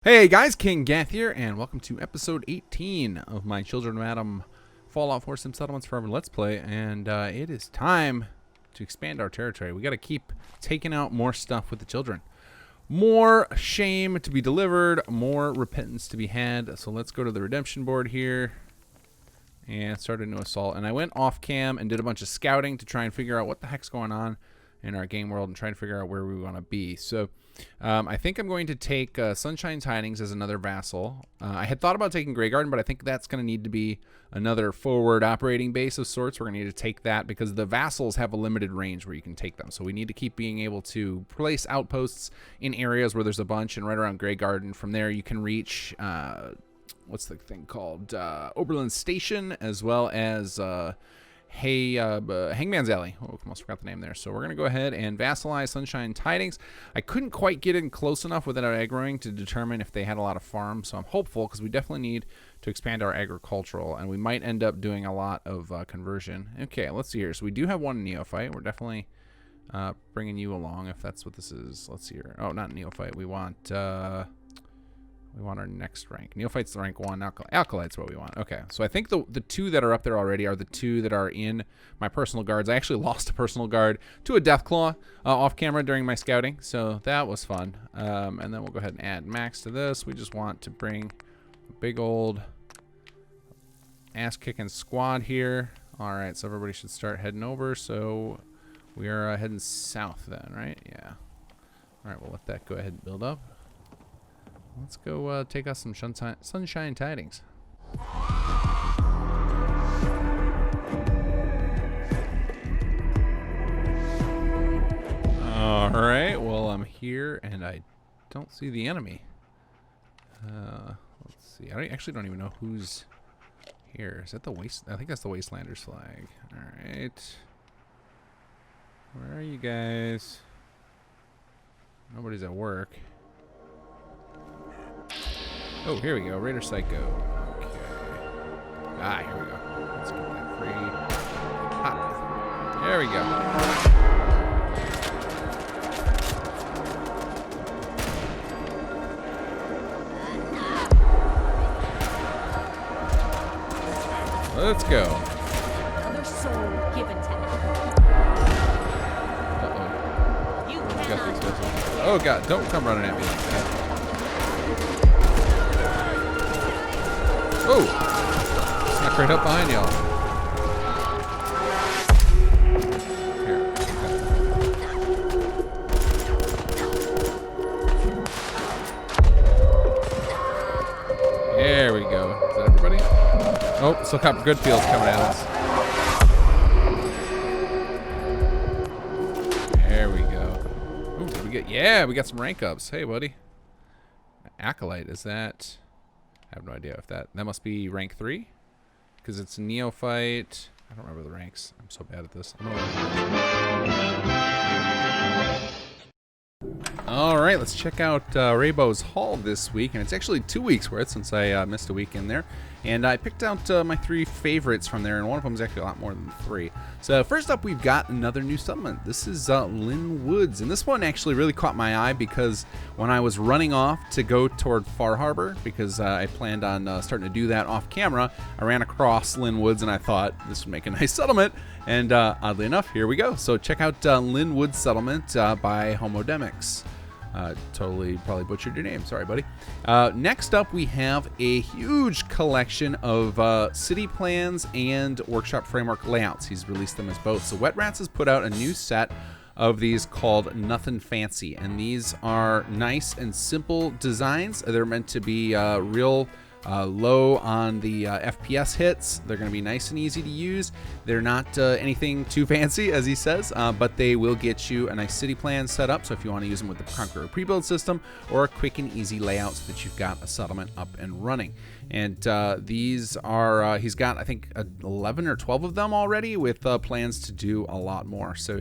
Hey guys, kinggath here, and welcome to episode 18 of my Children of Adam Fallout 4 Sim Settlements Forever Let's Play, and it is time to expand our territory. We got to keep taking out more stuff with the children. More shame to be delivered, more repentance to be had, so let's go to the redemption board here and start a new assault. And I went off cam and did a bunch of scouting to try and figure out what the heck's going on in our game world and try to figure out where we want to be. So I think I'm going to take Sunshine's Tidings as another vassal. I had thought about taking Graygarden, but I think that's going to need to be another forward operating base of sorts. We're going to need to take that because the vassals have a limited range where you can take them. So we need to keep being able to place outposts in areas where there's a bunch, and right around Graygarden. From there you can reach, what's the thing called? Oberlin Station, as well as Hangman's Alley. Oh, almost forgot the name there. So we're going to go ahead and vassalize Sunshine Tidings. I couldn't quite get in close enough without aggroing to determine if they had a lot of farms, so I'm hopeful because we definitely need to expand our agricultural, and we might end up doing a lot of conversion. Okay, let's see here. So we do have one neophyte. We're definitely bringing you along if that's what this is. Let's see here. Oh, not neophyte. We want our next rank. Neophyte's the rank 1. Alkalite's what we want. Okay, so I think the two that are up there already are the two that are in my personal guards. I actually lost a personal guard to a Deathclaw off camera during my scouting, so that was fun. And then we'll go ahead and add max to this. We just want to bring a big old ass-kicking squad here. All right, so everybody should start heading over. So we are heading south then, right? Yeah. All right, we'll let that go ahead and build up. Let's go take us some Sunshine Tidings. Alright, well, I'm here and I don't see the enemy. Let's see. I actually don't even know who's here. Is that the waste? I think that's the Wastelander's flag. Alright. Where are you guys? Nobody's at work. Oh, here we go. Raider Psycho. Okay. Ah, here we go. Let's get that free. Ah. There we go. Let's go. Another soul given to them. Uh-oh. Oh, God. Don't come running at me like that. Oh! Snuck right up behind y'all. Here. There we go. Is that everybody? Oh, still got Goodfield's coming at us. There we go. Ooh, did we get? Yeah, we got some rank ups. Hey, buddy. Acolyte, is that? I have no idea if that must be rank 3 because it's a neophyte. I don't remember the ranks. I'm so bad at this. All right, let's check out Rainbow's Hall this week, and it's actually 2 weeks worth since I missed a week in there. And I picked out my 3 favorites from there, and one of them is actually a lot more than 3. So first up, we've got another new settlement. This is Lynn Woods, and this one actually really caught my eye because when I was running off to go toward Far Harbor, because I planned on starting to do that off camera, I ran across Lynn Woods, and I thought this would make a nice settlement. And oddly enough, here we go. So check out Lynn Woods Settlement by Homodemics. Totally probably butchered your name. Sorry, buddy. Next up, we have a huge collection of city plans and workshop framework layouts. He's released them as both. So Wet Rats has put out a new set of these called Nothing Fancy, and these are nice and simple designs. They're meant to be real low on the FPS hits. They're going to be nice and easy to use. They're not anything too fancy, as he says, but they will get you a nice city plan set up. So if you want to use them with the Conqueror pre-build system or a quick and easy layout so that you've got a settlement up and running. And these are, he's got, I think, 11 or 12 of them already with plans to do a lot more. So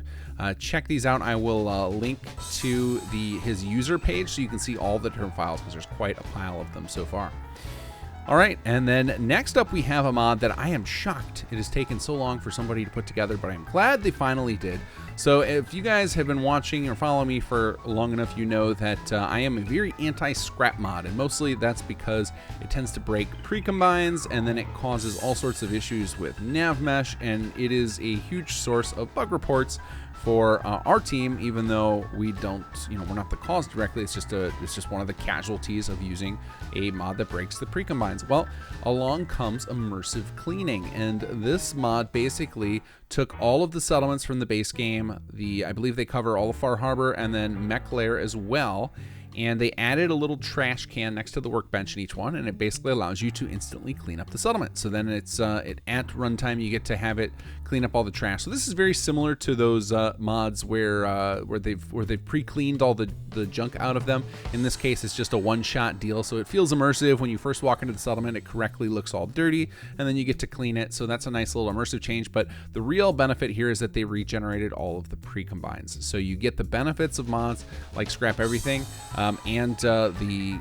check these out. I will link to his user page so you can see all the different files because there's quite a pile of them so far. All right, and then next up we have a mod that I am shocked it has taken so long for somebody to put together, but I'm glad they finally did. So if you guys have been watching or following me for long enough, you know that I am a very anti-scrap mod, and mostly that's because it tends to break pre-combines, and then it causes all sorts of issues with nav mesh, and it is a huge source of bug reports for our team, even though we don't, we're not the cause directly. It's just one of the casualties of using a mod that breaks the pre-combines. Well, along comes immersive cleaning, and this mod basically took all of the settlements from the base game. I believe they cover all of Far Harbor and then Mech Lair as well. And they added a little trash can next to the workbench in each one, and it basically allows you to instantly clean up the settlement. So then at runtime you get to have it clean up all the trash. So this is very similar to those mods where they've pre-cleaned all the junk out of them. In this case, it's just a one-shot deal, so it feels immersive. When you first walk into the settlement, it correctly looks all dirty, and then you get to clean it. So that's a nice little immersive change. But the real benefit here is that they regenerated all of the pre-combines. So you get the benefits of mods like Scrap Everything. And the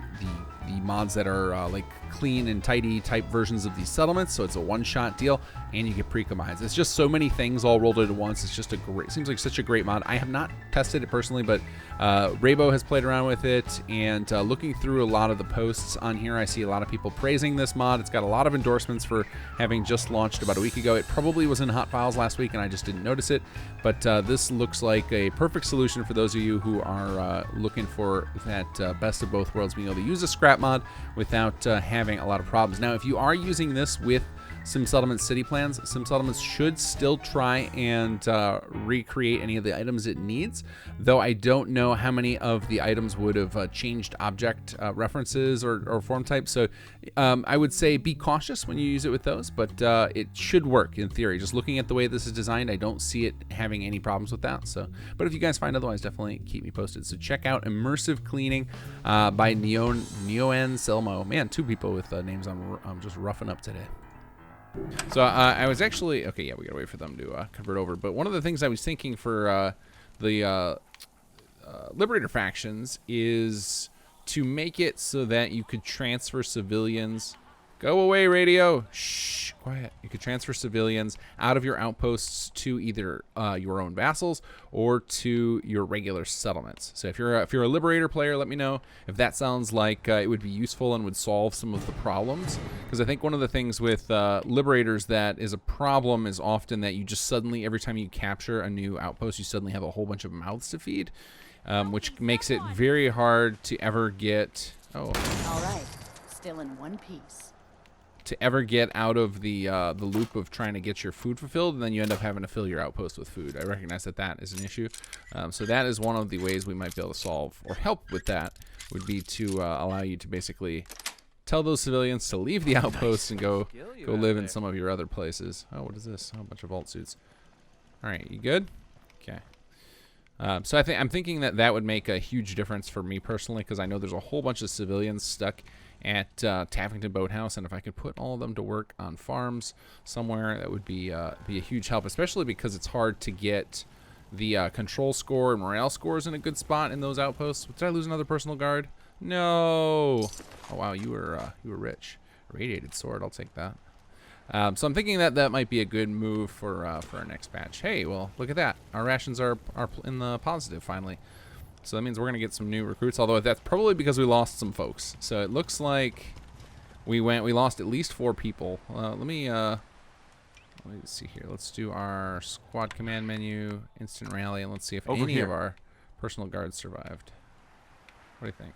mods that are like clean and tidy type versions of these settlements. So it's a one-shot deal, and you get pre-combines. It's just so many things all rolled into once. It's just seems like such a great mod. I have not tested it personally, but Raybo has played around with it, and looking through a lot of the posts on here, I see a lot of people praising this mod. It's got a lot of endorsements for having just launched about a week ago. It probably was in Hot Files last week, and I just didn't notice it. But this looks like a perfect solution for those of you who are looking for that best of both worlds, being able to use a scrap mod without having a lot of problems. Now, if you are using this with Sim Settlement city plans, Sim Settlements should still try and recreate any of the items it needs, though I don't know how many of the items would have changed object references or form types. So I would say be cautious when you use it with those, but it should work in theory. Just looking at the way this is designed, I don't see it having any problems with that. So, but if you guys find otherwise, definitely keep me posted. So check out Immersive Cleaning by Neon Selmo. Man, two people with names I'm just roughing up today. So I was actually, okay, yeah, we gotta wait for them to convert over. But one of the things I was thinking for the Liberator factions is to make it so that you could transfer civilians. Go away, radio. Shh, quiet. You could transfer civilians out of your outposts to either your own vassals or to your regular settlements. So if you're a Liberator player, let me know if that sounds like it would be useful and would solve some of the problems. Because I think one of the things with Liberators that is a problem is often that you just suddenly, every time you capture a new outpost, you suddenly have a whole bunch of mouths to feed, which makes it very hard to ever get. Oh. All right, still in one piece. To ever get out of the loop of trying to get your food fulfilled, and then you end up having to fill your outpost with food. I recognize that is an issue. So that is one of the ways we might be able to solve or help with that, would be to allow you to basically tell those civilians to leave the outpost and go live in some of your other places. Oh, what is this? Oh, a bunch of vault suits. All right, you good? Okay. So I'm thinking that would make a huge difference for me personally, because I know there's a whole bunch of civilians stuck at Taffington Boathouse, and if I could put all of them to work on farms somewhere, that would be a huge help, especially because it's hard to get the control score and morale scores in a good spot in those outposts. Did I lose another personal guard? No. Oh wow, you were rich. Radiated sword, I'll take that. So I'm thinking that might be a good move for our next batch. Hey, well, look at that. Our rations are in the positive finally. So that means we're gonna get some new recruits, although that's probably because we lost some folks. So it looks like we lost at least 4 people. Let me see here. Let's do our squad command menu, instant rally, and let's see if any of our personal guards survived. What do you think?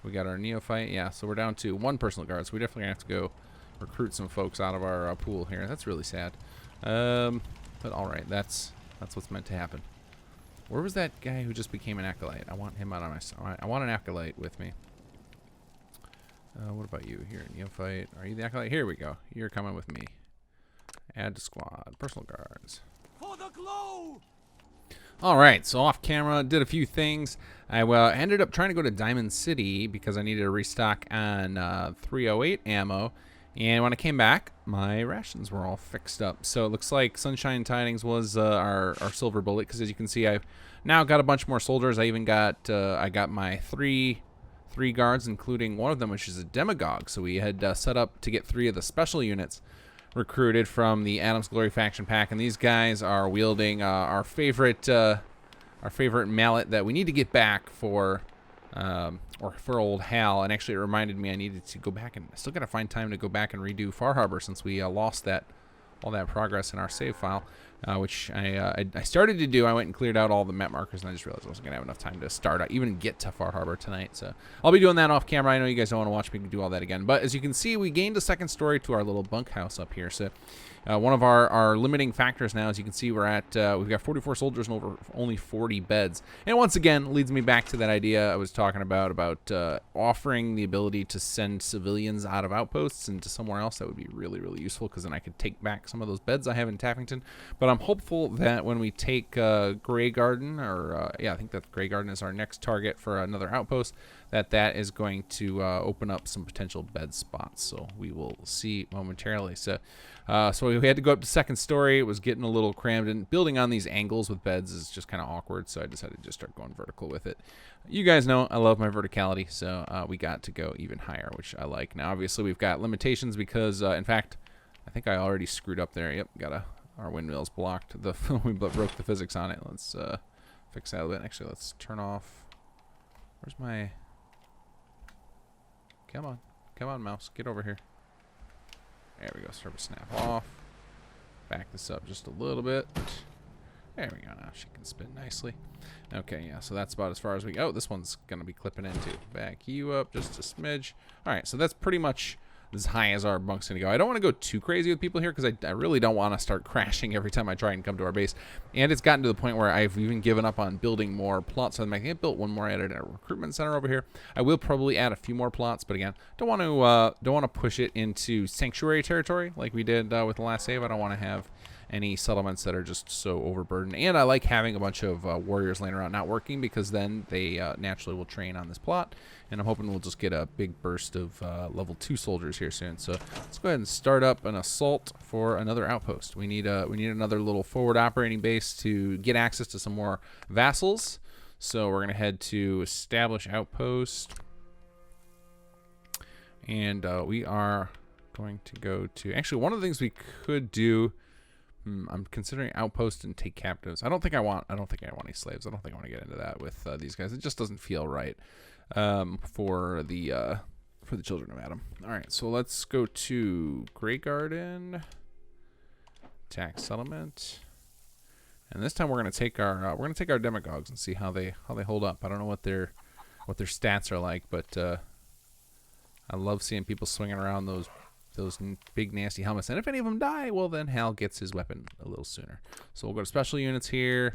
We got our neophyte. Yeah, so we're down to 1 personal guard. So we definitely have to go recruit some folks out of our pool here. That's really sad. But all right, that's what's meant to happen. Where was that guy who just became an acolyte? I want him out of my side. I want an acolyte with me. What about you here, neophyte? Are you the acolyte? Here we go. You're coming with me. Add to squad. Personal guards. For the glow! All right, so off camera, did a few things. I ended up trying to go to Diamond City because I needed a restock on 308 ammo. And when I came back, my rations were all fixed up. So it looks like Sunshine Tidings was our silver bullet, because as you can see, I've now got a bunch more soldiers. I even got I got my three guards, including one of them, which is a demagogue. So we had set up to get 3 of the special units. recruited from the Adam's Glory faction pack, and these guys are wielding our favorite mallet that we need to get back for old Hal. And actually, it reminded me I needed to go back, and I still got to find time to go back and redo Far Harbor since we lost all that progress in our save file, which I started to do. I went and cleared out all the map markers, and I just realized I wasn't going to have enough time to start, even get to Far Harbor tonight. So I'll be doing that off camera. I know you guys don't want to watch me do all that again. But as you can see, we gained a second story to our little bunkhouse up here. So one of our limiting factors now, as you can see, we're at, we've got 44 soldiers and over only 40 beds. And once again, leads me back to that idea I was talking about offering the ability to send civilians out of outposts into somewhere else. That would be really, really useful, because then I could take back some of those beds I have in Taffington. But I'm hopeful that when we take Graygarden, or I think that Graygarden is our next target for another outpost, that is going to open up some potential bed spots. So we will see momentarily. So we had to go up to second story. It was getting a little crammed, and building on these angles with beds is just kind of awkward. So I decided to just start going vertical with it. You guys know I love my verticality, so we got to go even higher, which I like. Now, obviously, we've got limitations because, in fact, I think I already screwed up there. Yep, our windmill's blocked. We broke the physics on it. Let's fix that a bit. Actually, let's turn off. Where's my? Come on, mouse, get over here. There we go. Start to snap off. Back this up just a little bit. There we go. Now she can spin nicely. Okay, yeah, so that's about as far as we go. Oh, this one's going to be clipping into. Back you up just a smidge. All right, so that's pretty much as high as our bunk's going to go. I don't want to go too crazy with people here, because I really don't want to start crashing every time I try and come to our base. And it's gotten to the point where I've even given up on building more plots. So I'm making it built one more, added a recruitment center over here. I will probably add a few more plots, but again, don't want to push it into sanctuary territory like we did with the last save. I don't want to have any settlements that are just so overburdened. And I like having a bunch of warriors laying around not working, because then they naturally will train on this plot. And I'm hoping we'll just get a big burst of level 2 soldiers here soon. So let's go ahead and start up an assault for another outpost. We need another little forward operating base to get access to some more vassals. So we're going to head to establish outpost. And we are going to go to... Actually, one of the things we could do... I'm considering outpost and take captives. I don't think I want any slaves. I don't think I want to get into that with these guys. It just doesn't feel right for the children of Adam. All right, so let's go to Graygarden, attack settlement, and this time we're gonna take our demagogues and see how they hold up. I don't know what their stats are like, but I love seeing people swinging around those big nasty helmets. And if any of them die, well, then Hal gets his weapon a little sooner. So we'll go to special units here.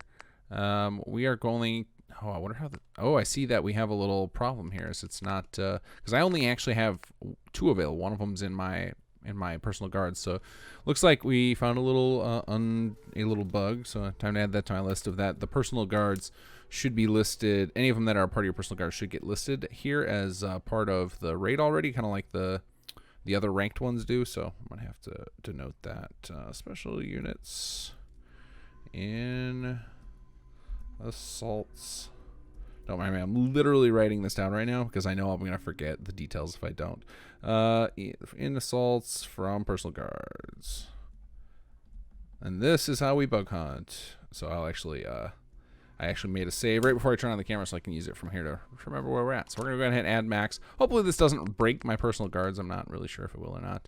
We are going... Oh, I wonder how... Oh, I see that we have a little problem here. So it's not... Because I only actually have 2 available. One of them's in my personal guards. So looks like we found a little bug. So time to add that to my list of that. The personal guards should be listed. Any of them that are part of your personal guards should get listed here as part of the raid already, kind of like the other ranked ones do. So I'm gonna have to denote that. Special units in assaults. Don't mind me, I'm literally writing this down right now because I know I'm gonna forget the details if I don't. In assaults from personal guards, and this is how we bug hunt. So I'll actually I actually made a save right before I turn on the camera so I can use it from here to remember where we're at. So we're going to go ahead and add max. Hopefully this doesn't break my personal guards. I'm not really sure if it will or not.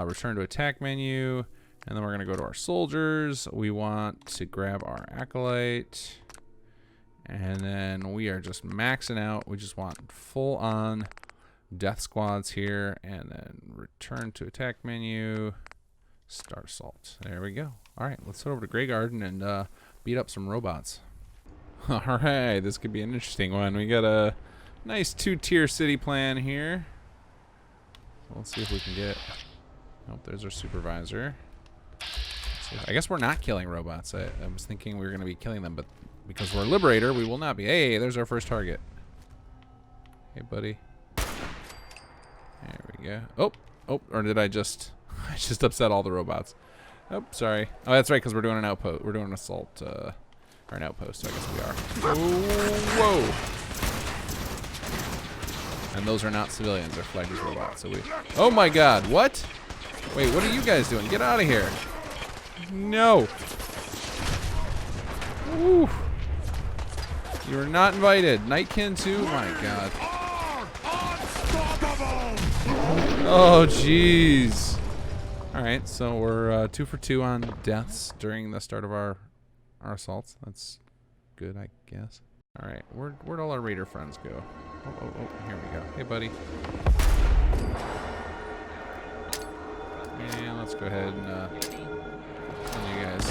Return to attack menu. And then we're going to go to our soldiers. We want to grab our acolyte. And then we are just maxing out. We just want full on death squads here. And then return to attack menu. Start assault. There we go. All right, let's head over to Graygarden and beat up some robots. All right, this could be an interesting one. We got a nice 2-tier city plan here. So let's see if we can get... Oh, there's our supervisor. I guess we're not killing robots. I was thinking we were going to be killing them, but because we're a liberator, we will not be. Hey, there's our first target. Hey, buddy. There we go. Oh, or did I just... I just upset all the robots. Oh, sorry. Oh, that's right, because we're doing an outpost. We're doing an assault... or an outpost, so I guess we are. Whoa! And those are not civilians, they're flagged as robots. So we... Oh my god, what? Wait, what are you guys doing? Get out of here. No. Woo. You are not invited. Nightkin too? My God. Oh, jeez. All right, so we're 2 for 2 on deaths during the start of our assaults. That's good, I guess. All right, where'd all our raider friends go? Oh, here we go. Hey, buddy. And let's go ahead and kill you guys.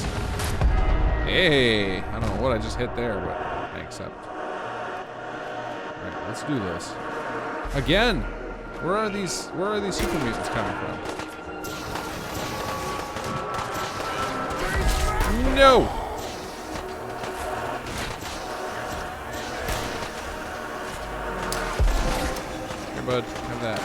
Hey, I don't know what I just hit there, but I accept. All right, let's do this again. Where are these super mutants coming from? No. Here, bud, have that.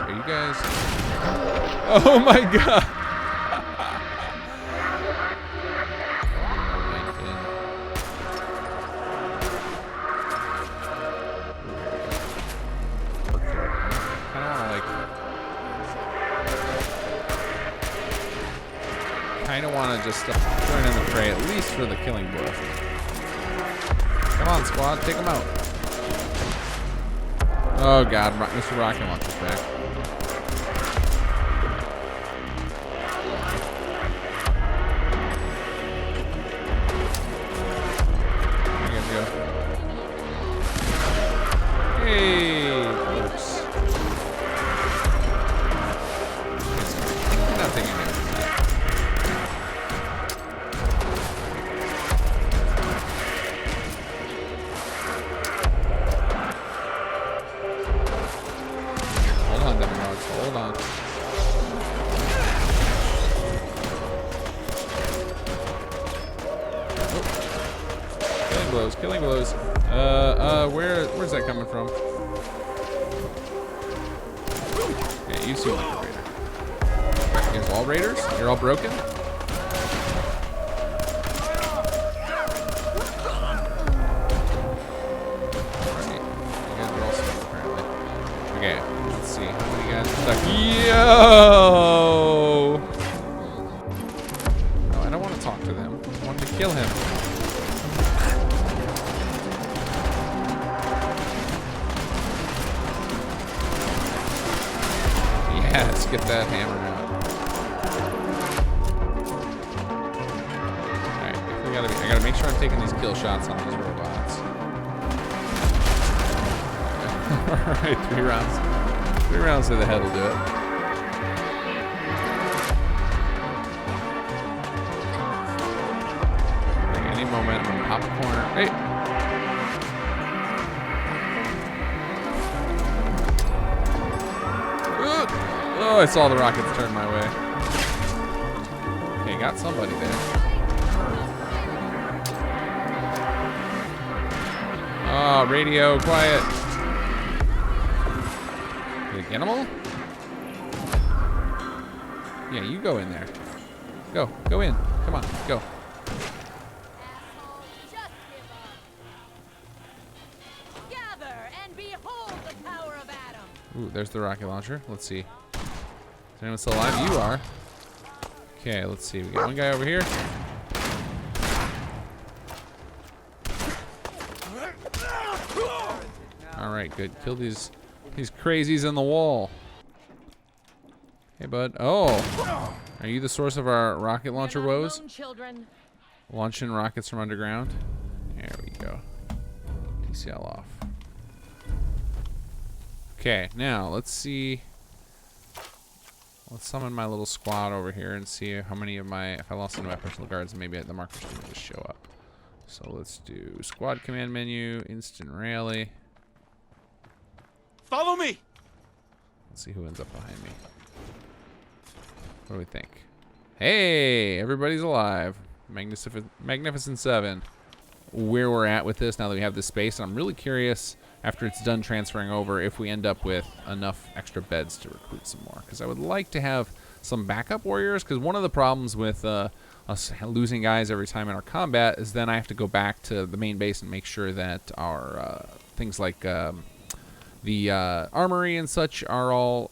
Are you guys? Oh my God! Kind of want to just join in the fray, at least for the killing blow. Come on, squad, take them out. Oh God, Mr. Rocket launches back. Hey, oops. Nothing in there. Hold on, Demirogs. Hold on. Oh. Killing blows. Killing blows. Where's that coming from? Okay, you seem like a raider. You guys all raiders? You're all broken? Alright. You guys are all stuck apparently. Okay, let's see. How many guys are stuck? Yo! No, I don't want to talk to them. I want to kill him. Yeah, let's get that hammer out. Alright, I gotta make sure I'm taking these kill shots on these robots. Alright, 3 rounds. 3 rounds to the head will do it. Any moment, I'm gonna pop a corner. Hey! Oh, I saw the rockets turn my way. Okay, got somebody there. Oh, radio, quiet. Did I get them all? Yeah, you go in there. Go in. Come on, go. Gather and behold the power of Adam. Ooh, there's the rocket launcher. Let's see. Is anyone still alive? You are. Okay, let's see. We got one guy over here. All right, good. Kill these crazies in the wall. Hey, bud. Oh, are you the source of our rocket launcher woes? Launching rockets from underground. There we go. TCL off. Okay, now let's see. Let's summon my little squad over here and see how many of my, if I lost any of my personal guards, maybe the markers didn't just show up. So let's do squad command menu, instant rally. Follow me. Let's see who ends up behind me. What do we think? Hey, everybody's alive. Magnificent 7. Where we're at with this now that we have this space. And I'm really curious, after it's done transferring over, if we end up with enough extra beds to recruit some more. Because I would like to have some backup warriors, because one of the problems with us losing guys every time in our combat is then I have to go back to the main base and make sure that our things like the armory and such are all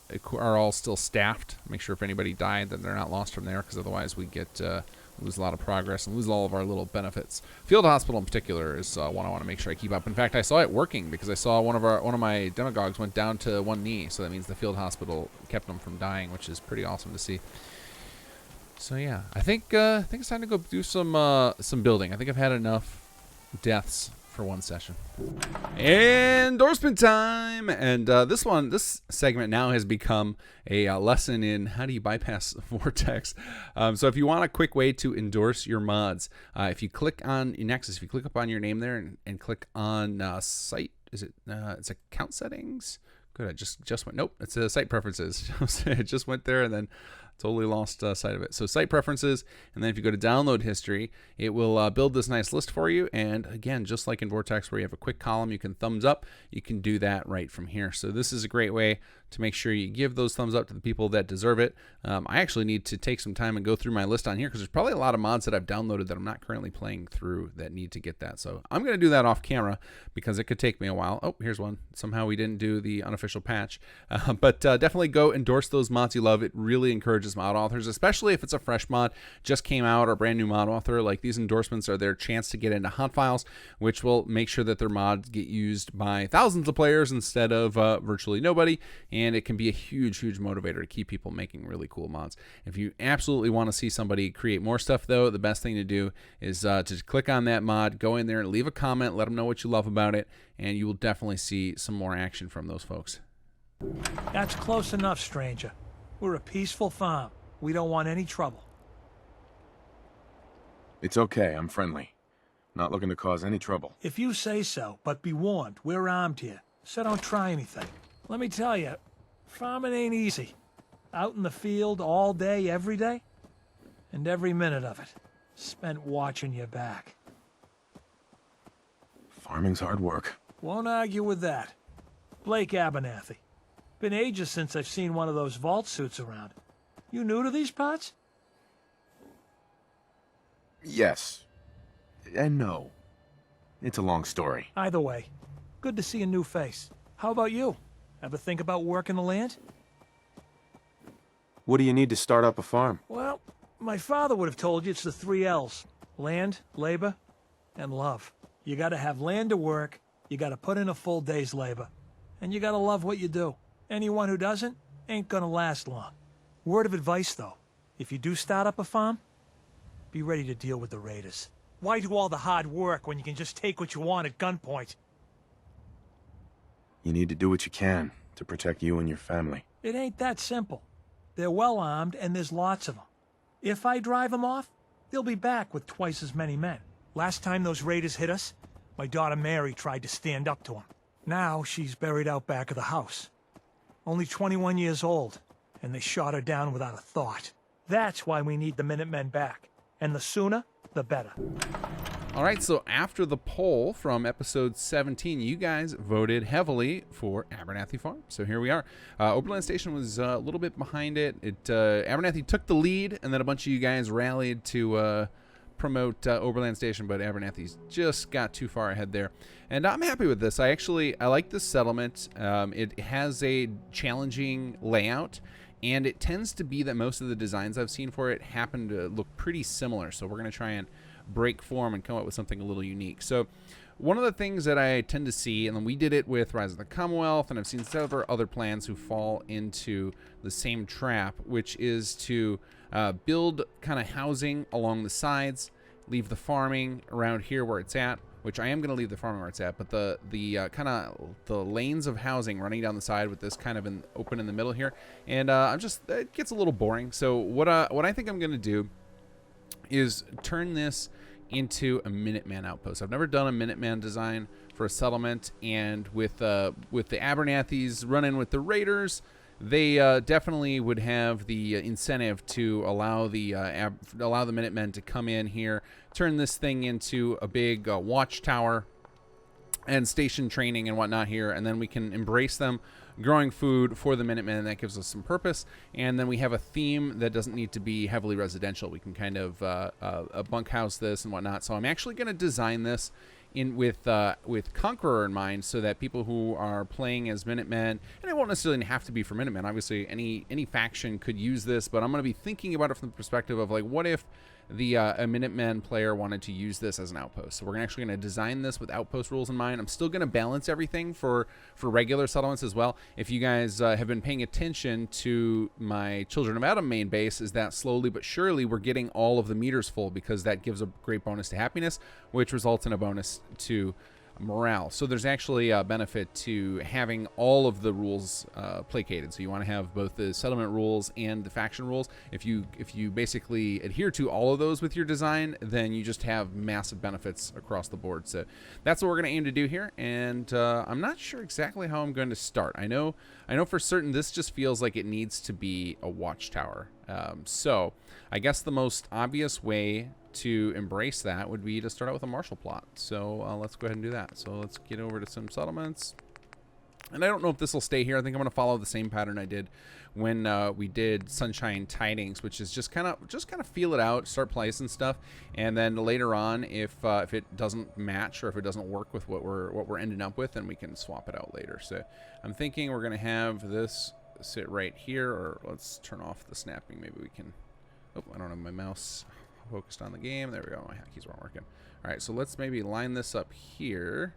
still staffed. Make sure if anybody died that they're not lost from there, because otherwise we get lose a lot of progress and lose all of our little benefits. Field hospital in particular is one I want to make sure I keep up. In fact, I saw it working because I saw one of my demagogues went down to one knee, so that means the field hospital kept them from dying, which is pretty awesome to see. So yeah, I think it's time to go do some building. I think I've had enough deaths for one session. Endorsement time! And this segment now has become a lesson in how do you bypass Vortex. So if you want a quick way to endorse your mods, if you click on Nexus, if you click up on your name there and click on site, is it? It's account settings. Good, I just went. Nope, it's site preferences. It just went there and then totally lost sight of it. So site preferences, and then if you go to download history, it will build this nice list for you. And again, just like in Vortex where you have a quick column you can thumbs up, you can do that right from here. So this is a great way to make sure you give those thumbs up to the people that deserve it. I actually need to take some time and go through my list on here, because there's probably a lot of mods that I've downloaded that I'm not currently playing through that need to get that. So I'm going to do that off camera because it could take me a while. Oh, here's one. Somehow we didn't do the unofficial patch. But definitely go endorse those mods you love. It really encourages mod authors, especially if it's a fresh mod, just came out, or brand new mod author. Like, these endorsements are their chance to get into hot files, which will make sure that their mods get used by thousands of players instead of virtually nobody. And it can be a huge motivator to keep people making really cool mods. If you absolutely want to see somebody create more stuff, though, the best thing to do is to click on that mod, go in there and leave a comment, let them know what you love about it, and you will definitely see some more action from those folks. That's close enough, stranger. We're a peaceful farm. We don't want any trouble. It's okay, I'm friendly. Not looking to cause any trouble. If you say so, but be warned, we're armed here, so don't try anything. Let me tell you, farming ain't easy. Out in the field all day, every day, and every minute of it spent watching your back. Farming's hard work. Won't argue with that. Blake Abernathy. Been ages since I've seen one of those vault suits around. You new to these parts? Yes. And no. It's a long story. Either way, good to see a new face. How about you? Ever think about working the land? What do you need to start up a farm? Well, my father would have told you it's the 3 L's. Land, labor, and love. You gotta have land to work, you gotta put in a full day's labor, and you gotta love what you do. Anyone who doesn't ain't gonna last long. Word of advice, though. If you do start up a farm, be ready to deal with the raiders. Why do all the hard work when you can just take what you want at gunpoint? You need to do what you can to protect you and your family. It ain't that simple. They're well armed, and there's lots of them. If I drive them off, they'll be back with twice as many men. Last time those raiders hit us, my daughter Mary tried to stand up to them. Now she's buried out back of the house. Only 21 years old, and they shot her down without a thought. That's why we need the Minutemen back. And the sooner, the better. All right, so after the poll from episode 17, you guys voted heavily for Abernathy Farm. So here we are. Oberland Station was a little bit behind it. Abernathy took the lead, and then a bunch of you guys rallied to promote Oberland Station, but Abernathy's just got too far ahead there. And I'm happy with this. I like this settlement. It has a challenging layout, and it tends to be that most of the designs I've seen for it happen to look pretty similar. So we're going to try and break form and come up with something a little unique. So one of the things that I tend to see, and then we did it with Rise of the Commonwealth, and I've seen several other plans who fall into the same trap, which is to build kind of housing along the sides, leave the farming around here where it's at, which I am going to leave the farming where it's at, but the kind of the lanes of housing running down the side with this kind of open in the middle here, and it gets a little boring. So what I think I'm going to do is turn this into a Minuteman outpost. I've never done a Minuteman design for a settlement, and with the Abernathys running with the Raiders, they definitely would have the incentive to allow the Minutemen to come in here, turn this thing into a big watchtower and station training and whatnot here, and then we can embrace them, growing food for the Minutemen, and that gives us some purpose. And then we have a theme that doesn't need to be heavily residential. We can kind of bunkhouse this and whatnot. So I'm actually going to design this with Conqueror in mind, so that people who are playing as Minutemen, and it won't necessarily have to be for Minutemen. Obviously, any faction could use this, but I'm going to be thinking about it from the perspective of, like, what if a Minutemen player wanted to use this as an outpost? So we're actually going to design this with outpost rules in mind. I'm still going to balance everything for regular settlements as well. If you guys have been paying attention to my Children of Adam main base, is that slowly but surely we're getting all of the meters full, because that gives a great bonus to happiness, which results in a bonus to morale. So there's actually a benefit to having all of the rules placated. So you want to have both the settlement rules and the faction rules. If you basically adhere to all of those with your design, then you just have massive benefits across the board. So that's what we're going to aim to do here. And I'm not sure exactly how I'm going to start. I know for certain this just feels like it needs to be a watchtower. So I guess the most obvious way to embrace that would be to start out with a martial plot. So let's go ahead and do that. So let's get over to some settlements. And I don't know if this will stay here. I think I'm going to follow the same pattern I did when we did Sunshine Tidings, which is just kind of feel it out, start placing stuff, and then later on, if it doesn't match or if it doesn't work with what we're ending up with, then we can swap it out later. So I'm thinking we're going to have this sit right here, or let's turn off the snapping. Maybe we can. Oh, I don't have my mouse focused on the game. There we go. My hotkeys weren't working. All right, so let's maybe line this up here,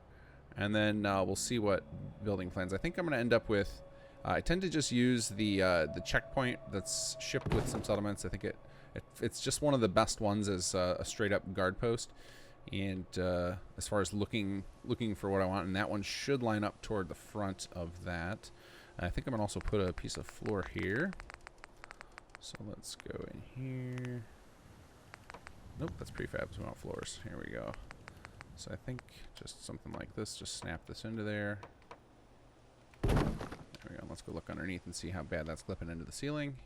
and then we'll see what building plans. I think I'm going to end up with. I tend to just use the checkpoint that's shipped with some settlements. I think it's just one of the best ones as a straight up guard post. And as far as looking for what I want, and that one should line up toward the front of that. I think I'm going to also put a piece of floor here. So let's go in here. Nope, that's prefab, so we want floors. Here we go. So I think just something like this, just snap this into there. There we go. Let's go look underneath and see how bad that's clipping into the ceiling.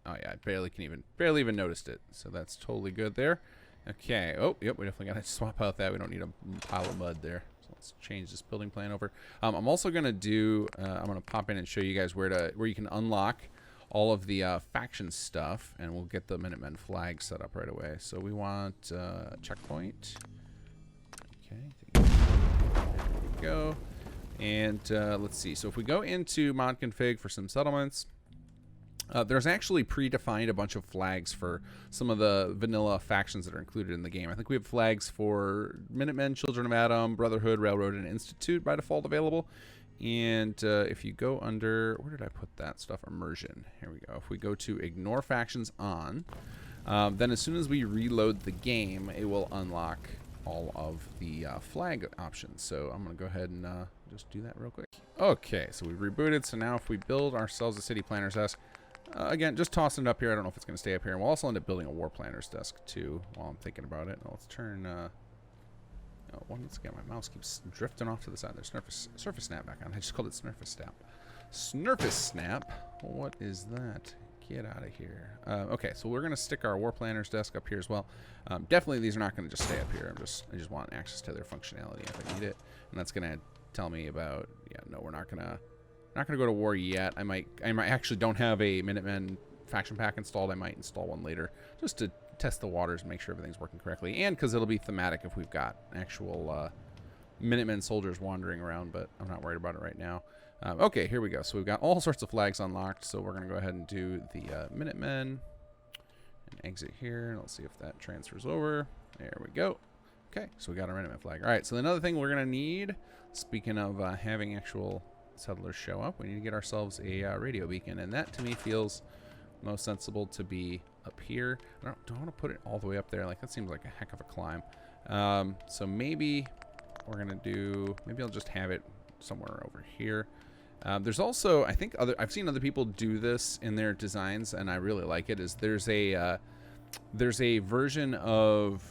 Oh yeah, I barely even noticed it. So that's totally good there. Okay. Oh, yep, we definitely got to swap out that. We don't need a pile of mud there. So let's change this building plan over. I'm also going to do, I'm going to pop in and show you guys where you can unlock all of the faction stuff, and we'll get the Minutemen flag set up right away. So we want checkpoint. Okay, there we go. And let's see. So if we go into mod config for some settlements, there's actually predefined a bunch of flags for some of the vanilla factions that are included in the game. I think we have flags for Minutemen, Children of Adam, Brotherhood, Railroad, and Institute by default available. And if you go under, where did I put that stuff? Immersion. Here we go. If we go to ignore factions on, then as soon as we reload the game, it will unlock all of the flag options. So I'm going to go ahead and just do that real quick. Okay, so we rebooted. So now if we build ourselves a city planner's desk, again, just tossing it up here. I don't know if it's going to stay up here. And we'll also end up building a war planner's desk too while I'm thinking about it. Now let's turn... Oh, once again, my mouse keeps drifting off to the side. There's Surface Snap back on. I just called it Snurface Snap. Snurface Snap? What is that? Get out of here. Okay, so we're going to stick our War Planner's desk up here as well. Definitely these are not going to just stay up here. I just want access to their functionality if I need it. And that's going to tell me about, yeah, no, we're not going to go to war yet. I might actually don't have a Minutemen faction pack installed. I might install one later just to test the waters and make sure everything's working correctly, and because it'll be thematic if we've got actual Minutemen soldiers wandering around, but I'm not worried about it right now. Okay, here we go. So we've got all sorts of flags unlocked, so we're going to go ahead and do the Minutemen and exit here. Let's see if that transfers over. There we go. Okay, so we got our Minutemen flag. All right, so another thing we're going to need, speaking of having actual settlers show up, we need to get ourselves a radio beacon, and that to me feels most sensible to be up here. I don't want to put it all the way up there. Like, that seems like a heck of a climb. So maybe we're gonna do, maybe I'll just have it somewhere over here. There's also, I think I've seen other people do this in their designs, and I really like it. Is there's a version of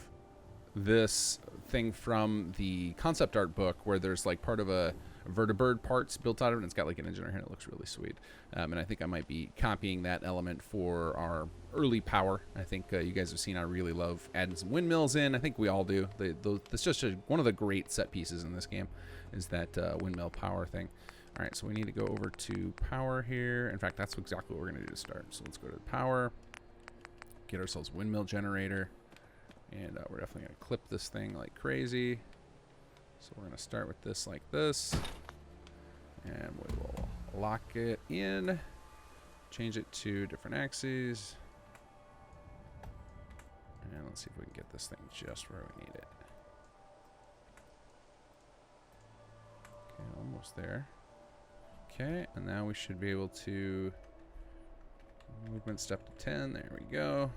this thing from the concept art book where there's like part of a, vertibird parts built out of it. And it's got like an engine right here. It looks really sweet. And I think I might be copying that element for our early power. I think you guys have seen I really love adding some windmills in. I think we all do. That's just one of the great set pieces in this game is that windmill power thing. All right, so we need to go over to power here. In fact, that's exactly what we're going to do to start. So let's go to the power, get ourselves a windmill generator, and we're definitely going to clip this thing like crazy. So we're going to start with this like this, and we will lock it in, change it to different axes, and let's see if we can get this thing just where we need it. Okay, almost there. Okay, and now we should be able to movement step to 10. There we go.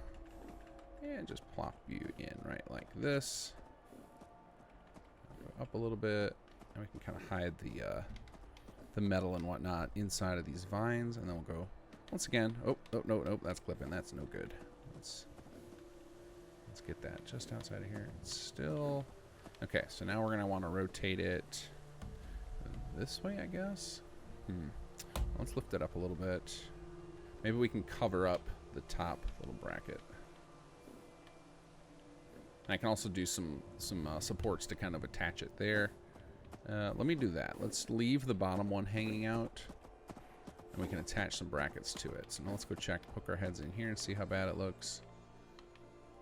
And just plop you in right like this. Go up a little bit, and we can kind of hide the metal and whatnot inside of these vines, and then we'll go once again. Oh, no, that's clipping. That's no good. Let's get that just outside of here. It's still okay. So now we're gonna want to rotate it this way, I guess. Let's lift it up a little bit. Maybe we can cover up the top little bracket. And I can also do some supports to kind of attach it there. Let me do that. Let's leave the bottom one hanging out, and we can attach some brackets to it. So now let's go check, poke our heads in here and see how bad it looks.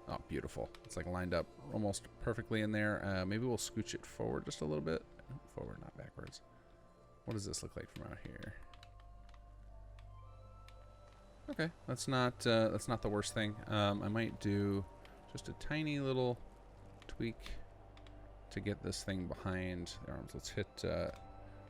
Oh, beautiful. It's like lined up almost perfectly in there. Maybe we'll scooch it forward just a little bit. Forward, not backwards. What does this look like from out here? Okay, that's not the worst thing. I might do just a tiny little tweak to get this thing behind the arms. Let's hit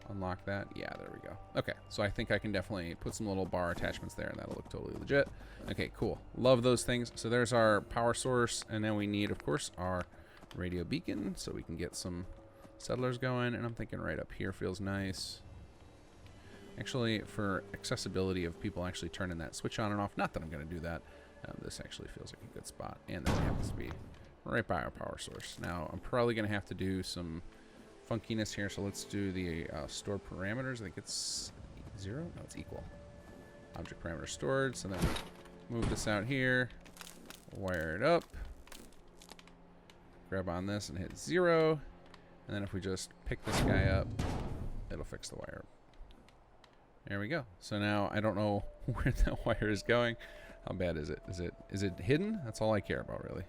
unlock that. Yeah, there we go. Okay, so I think I can definitely put some little bar attachments there, and that'll look totally legit. Okay, cool. Love those things. So there's our power source, and then we need, of course, our radio beacon so we can get some settlers going. And I'm thinking right up here feels nice. Actually, for accessibility of people actually turning that switch on and off, not that I'm going to do that, this actually feels like a good spot. And that happens to be right by our power source. Now, I'm probably going to have to do some funkiness here, so let's do the store parameters. I think it's 0? No, it's equal. Object parameter stored, so then move this out here, wire it up, grab on this and hit 0, and then if we just pick this guy up, it'll fix the wire. There we go. So now I don't know where that wire is going. How bad is it? Is it hidden? That's all I care about, really.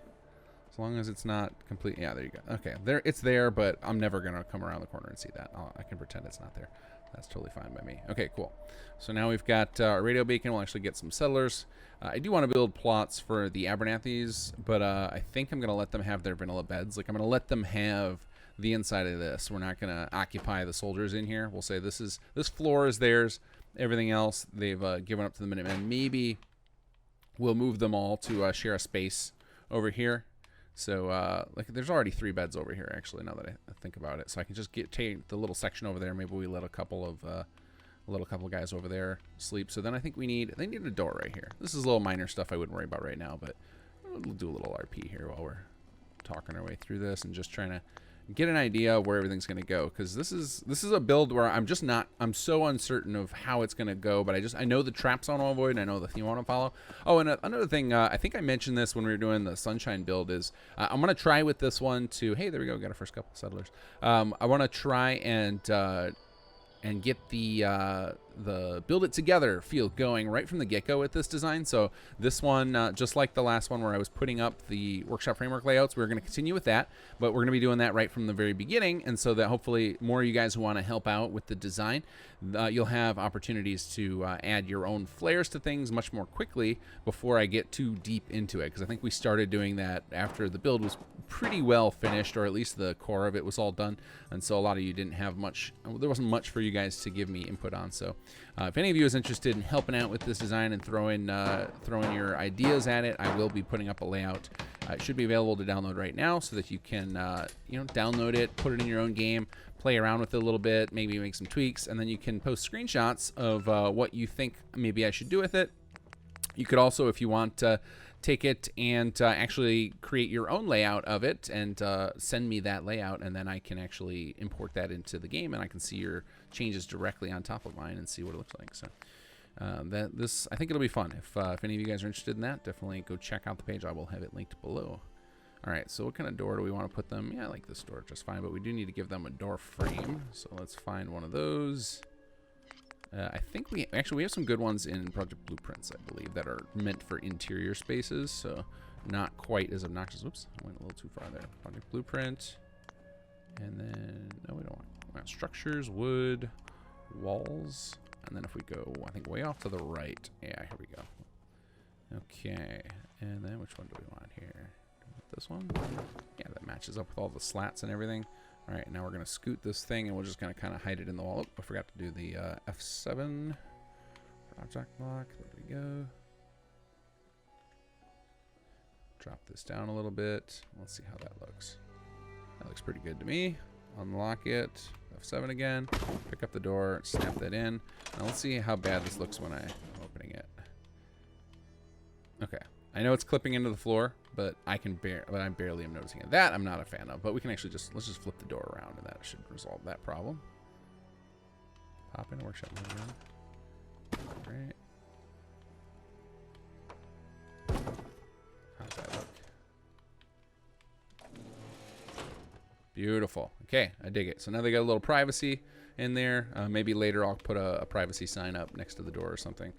As long as it's not complete. Yeah, there you go. Okay, there it's there, but I'm never gonna come around the corner and see that. I can pretend it's not there. That's totally fine by me. Okay, cool. So now we've got our radio beacon. We'll actually get some settlers. I do want to build plots for the Abernathys, but I think I'm gonna let them have their vanilla beds. Like I'm gonna let them have the inside of this. We're not gonna occupy the soldiers in here. We'll say this floor is theirs. Everything else they've given up to the Minutemen. Maybe we'll move them all to share a space over here. So like there's already 3 beds over here actually. Now that I think about it, so I can just take the little section over there. Maybe we let a couple of guys over there sleep. So then I think they need a door right here. This is a little minor stuff I wouldn't worry about right now, but we'll do a little RP here while we're talking our way through this and just trying to get an idea of where everything's going to go, because this is a build where I'm so uncertain of how it's going to go, but I know the traps I want to avoid, and I know the theme I want to follow. Oh, and another thing, I think I mentioned this when we were doing the Sunshine build, is I'm going to try with this one to, hey, there we go, got our first couple of settlers. I want to try and get the build it together feel going right from the get-go with this design. So this one, just like the last one where I was putting up the workshop framework layouts, we're going to continue with that, but we're going to be doing that right from the very beginning, and so that hopefully more of you guys who want to help out with the design, you'll have opportunities to add your own flares to things much more quickly before I get too deep into it, because I think we started doing that after the build was pretty well finished, or at least the core of it was all done, and so a lot of you didn't have much, there wasn't much for you guys to give me input on. So if any of you is interested in helping out with this design and throwing your ideas at it, I will be putting up a layout. It should be available to download right now, so that you can download it, put it in your own game, play around with it a little bit, maybe make some tweaks, and then you can post screenshots of what you think maybe I should do with it. You could also, if you want to take it and actually create your own layout of it and send me that layout, and then I can actually import that into the game, and I can see your changes directly on top of mine and see what it looks like. So I think it'll be fun. If any of you guys are interested in that, definitely go check out the page. I will have it linked below. All right, so what kind of door do we want to put them? Yeah, I like this door just fine, but we do need to give them a door frame. So let's find one of those. I think we have some good ones in Project Blueprints, I believe, that are meant for interior spaces, so not quite as obnoxious. Whoops, I went a little too far there. Project Blueprint, and then, no, we don't want structures, wood, walls, and then if we go, I think way off to the right. Yeah, here we go. Okay, and then which one do we want here? This one? Yeah, that matches up with all the slats and everything. All right, now we're going to scoot this thing, and we're just going to kind of hide it in the wall. Oh, I forgot to do the F7 project block. There we go. Drop this down a little bit. Let's see how that looks. That looks pretty good to me. Unlock it. F7 again. Pick up the door. Snap that in. Now let's see how bad this looks when I'm opening it. Okay. I know it's clipping into the floor, but I barely am noticing it. That I'm not a fan of, but we can actually let's just flip the door around, and that should resolve that problem. Pop in a workshop mode. Great. How's that look? Beautiful. Okay, I dig it. So now they got a little privacy in there. Maybe later I'll put a privacy sign up next to the door or something.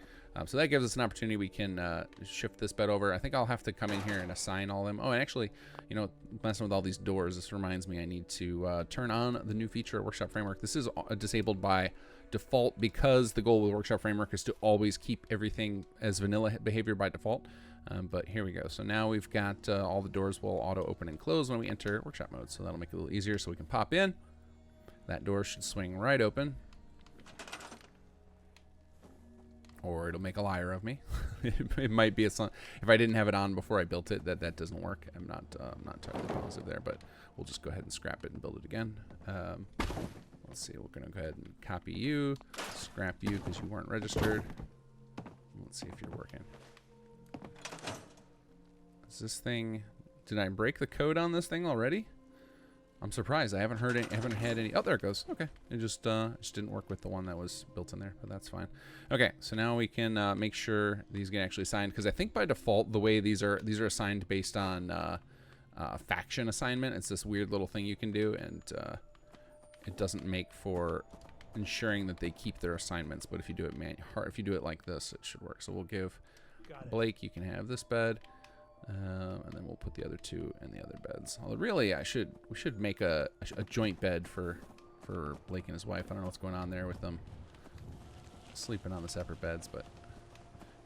So that gives us an opportunity. We can shift this bed over. I think I'll have to come in here and assign all of them. Oh, and actually, you know, messing with all these doors, this reminds me I need to turn on the new feature of Workshop Framework. This is disabled by default because the goal with Workshop Framework is to always keep everything as vanilla behavior by default. But here we go. So now we've got all the doors will auto open and close when we enter workshop mode. So that'll make it a little easier so we can pop in. That door should swing right open. Or it'll make a liar of me. It might be if I didn't have it on before I built it, that doesn't work. I'm not totally positive there, but we'll just go ahead and scrap it and build it again. Let's see, we're gonna go ahead and copy you, scrap you because you weren't registered. Let's see if you're working. Is this thing? Did I break the code on this thing already? I'm surprised. I haven't had any. Oh, there it goes. Okay, it just didn't work with the one that was built in there, but that's fine. Okay, so now we can make sure these get actually assigned, because I think by default the way these are assigned based on faction assignment. It's this weird little thing you can do, and it doesn't make for ensuring that they keep their assignments. But if you do it like this, it should work. So we'll give Blake, you can have this bed. And then we'll put the other two in the other beds. Although really, we should make a joint bed for Blake and his wife. I don't know what's going on there with them sleeping on the separate beds, but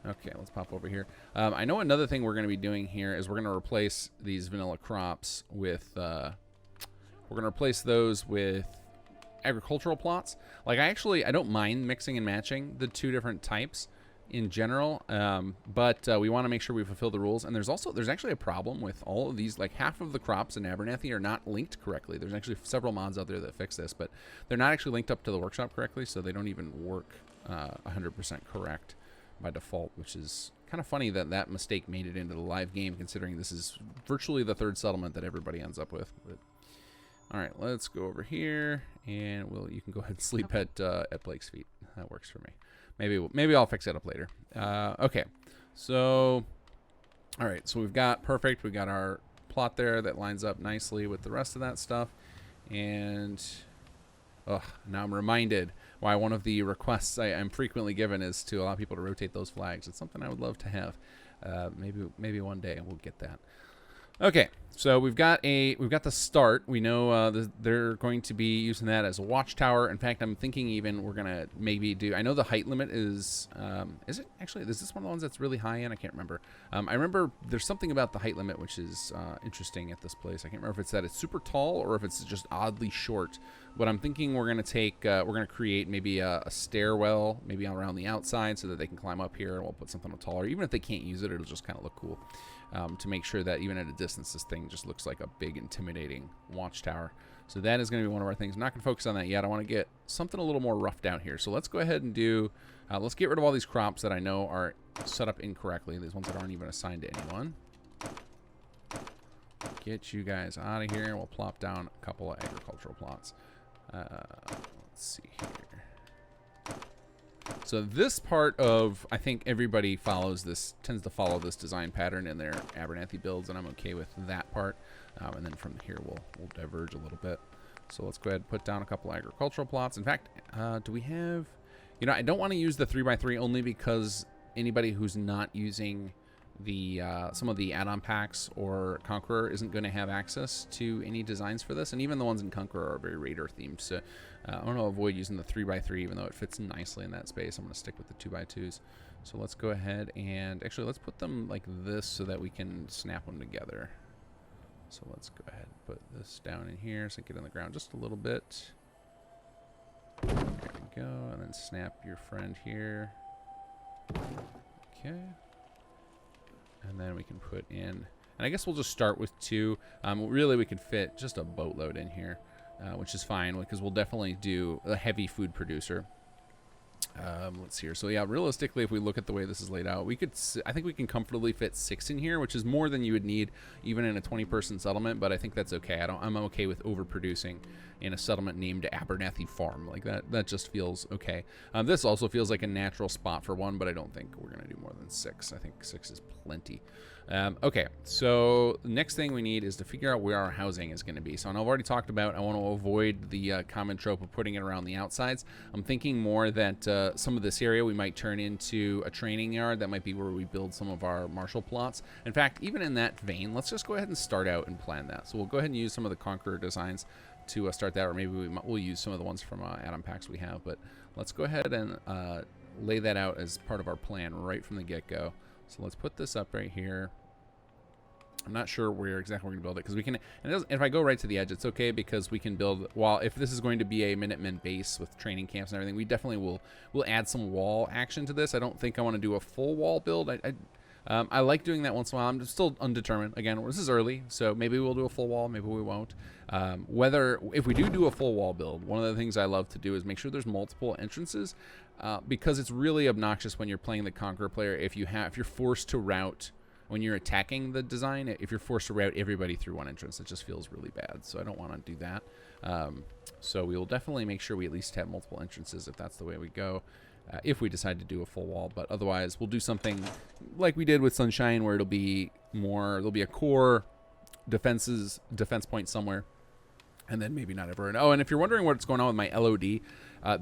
okay, let's pop over here. I know another thing we're going to be doing here is we're going to replace these vanilla crops with we're going to replace those with agricultural plots. Like I don't mind mixing and matching the two different types in general, but we want to make sure we fulfill the rules. And there's actually a problem with all of these. Like half of the crops in Abernathy are not linked correctly. There's actually several mods out there that fix this, but they're not actually linked up to the workshop correctly, so they don't even work 100% correct by default, which is kind of funny that mistake made it into the live game, considering this is virtually the third settlement that everybody ends up with. But all right, let's go over here, and you can go ahead and sleep at Blake's feet. That works for me. Maybe I'll fix it up later. Okay, so all right, so we've got perfect. We got our plot there that lines up nicely with the rest of that stuff, and now I'm reminded why one of the requests I'm frequently given is to allow people to rotate those flags. It's something I would love to have. Maybe one day we'll get that. Okay, so we've got the start. We know they're going to be using that as a watchtower. In fact, I'm thinking even we're gonna maybe do. I know the height limit is it actually? Is this one of the ones that's really high in? I can't remember. I remember there's something about the height limit which is interesting at this place. I can't remember if it's that it's super tall or if it's just oddly short. What I'm thinking we're gonna take, we're gonna create maybe a stairwell, maybe around the outside, so that they can climb up here. And we'll put something taller. Even if they can't use it, it'll just kind of look cool. To make sure that even at a distance, this thing just looks like a big, intimidating watchtower. So that is going to be one of our things. I'm not going to focus on that yet. I want to get something a little more rough down here. So let's go ahead and do, let's get rid of all these crops that I know are set up incorrectly. These ones that aren't even assigned to anyone. Get you guys out of here, and we'll plop down a couple of agricultural plots. Let's see here. So this part of, I think everybody follows this, tends to follow this design pattern in their Abernathy builds, and I'm okay with that part. And then from here, we'll diverge a little bit. So let's go ahead and put down a couple agricultural plots. In fact, do we have, you know, I don't want to use the 3x3 only because anybody who's not using the some of the add-on packs or Conqueror isn't going to have access to any designs for this, and even the ones in Conqueror are very Raider themed. So I want to avoid using the 3x3, even though it fits nicely in that space. I'm going to stick with the 2x2s. So let's go ahead and actually let's put them like this so that we can snap them together. So let's go ahead and put this down in here, sink it in the ground just a little bit. There we go, and then snap your friend here. Okay. And then we can put in, and I guess we'll just start with 2. Really, we can fit just a boatload in here, which is fine because we'll definitely do a heavy food producer. Let's see here. So yeah, realistically, if we look at the way this is laid out, we could, I think we can comfortably fit 6 in here, which is more than you would need even in a 20-person settlement. But I think that's okay. I'm okay with overproducing in a settlement named Abernathy Farm. Like that just feels okay. This also feels like a natural spot for 1, but I don't think we're gonna do more than 6. I think 6 is plenty. Okay, so the next thing we need is to figure out where our housing is going to be. So I've already talked about, I want to avoid the common trope of putting it around the outsides. I'm thinking more that some of this area we might turn into a training yard. That might be where we build some of our martial plots. In fact, even in that vein, let's just go ahead and start out and plan that. So we'll go ahead and use some of the Conqueror designs to start that, or maybe we'll use some of the ones from add-on packs we have. But let's go ahead and lay that out as part of our plan right from the get-go. So let's put this up right here. I'm not sure where exactly we're going to build it because we can, and if I go right to the edge, it's okay because we can build, while if this is going to be a Minutemen base with training camps and everything, we definitely will add some wall action to this. I don't think I want to do a full wall build. I like doing that once in a while. I'm still undetermined. Again, this is early, so maybe we'll do a full wall, maybe we won't. If we do a full wall build, one of the things I love to do is make sure there's multiple entrances because it's really obnoxious when you're playing the Conqueror player if you're forced to route. When you're attacking the design, if you're forced to route everybody through one entrance, it just feels really bad. So I don't want to do that. So we will definitely make sure we at least have multiple entrances if that's the way we go, if we decide to do a full wall. But otherwise, we'll do something like we did with Sunshine, where there'll be a core defense point somewhere, and then maybe not everywhere. Oh, and if you're wondering what's going on with my LOD,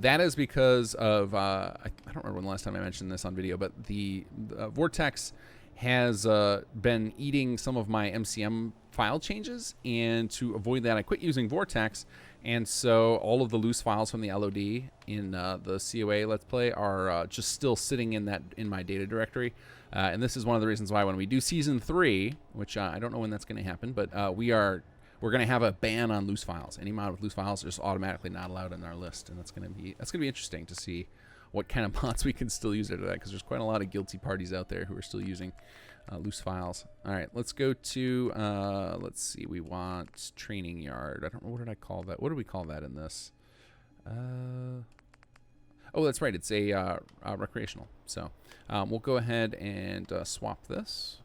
that is because of, I don't remember when the last time I mentioned this on video, but the Vortex has been eating some of my MCM file changes, and to avoid that I quit using Vortex, and so all of the loose files from the LOD in the COA Let's Play are just still sitting in my data directory, and this is one of the reasons why when we do Season 3, which I don't know when that's going to happen, but we're going to have a ban on loose files. Any mod with loose files are just automatically not allowed in our list, and that's going to be interesting to see what kind of mods we can still use out of that, because there's quite a lot of guilty parties out there who are still using loose files. All right, let's go to, let's see, we want training yard. I don't know, what did I call that? What do we call that in this? Oh, that's right, it's a recreational. So we'll go ahead and swap this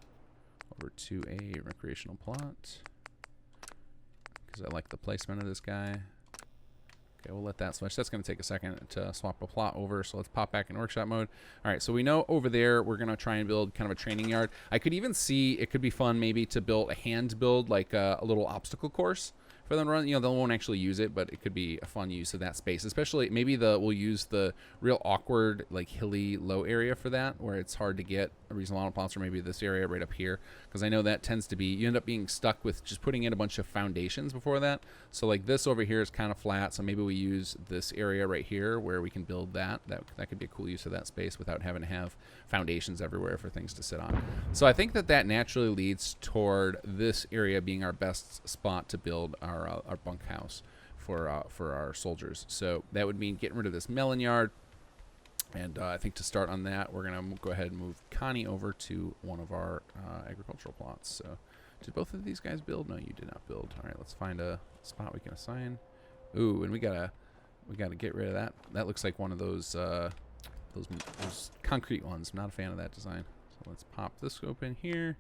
over to a recreational plot, because I like the placement of this guy. Okay, we'll let that switch. That's going to take a second to swap a plot over, so let's pop back in workshop mode. All right, so we know over there we're going to try and build kind of a training yard. I could even see it could be fun maybe to build a hand build, like a little obstacle course for them to run. You know, they won't actually use it, but it could be a fun use of that space. Especially maybe we'll use the real awkward, like hilly, low area for that, where it's hard to get a reasonable amount of plots, or maybe this area right up here, because I know that tends to be, you end up being stuck with just putting in a bunch of foundations before that. So like this over here is kind of flat, so maybe we use this area right here where we can build that. That could be a cool use of that space without having to have foundations everywhere for things to sit on. So I think that naturally leads toward this area being our best spot to build our bunkhouse for our soldiers. So that would mean getting rid of this melon yard, and I think to start on that, we're gonna go ahead and move Connie over to one of our agricultural plots. So Did both of these guys build? No, you did not build. All right, let's find a spot we can assign. Ooh, and we gotta get rid of that. That looks like one of those concrete ones. I'm not a fan of that design. So let's pop this open here.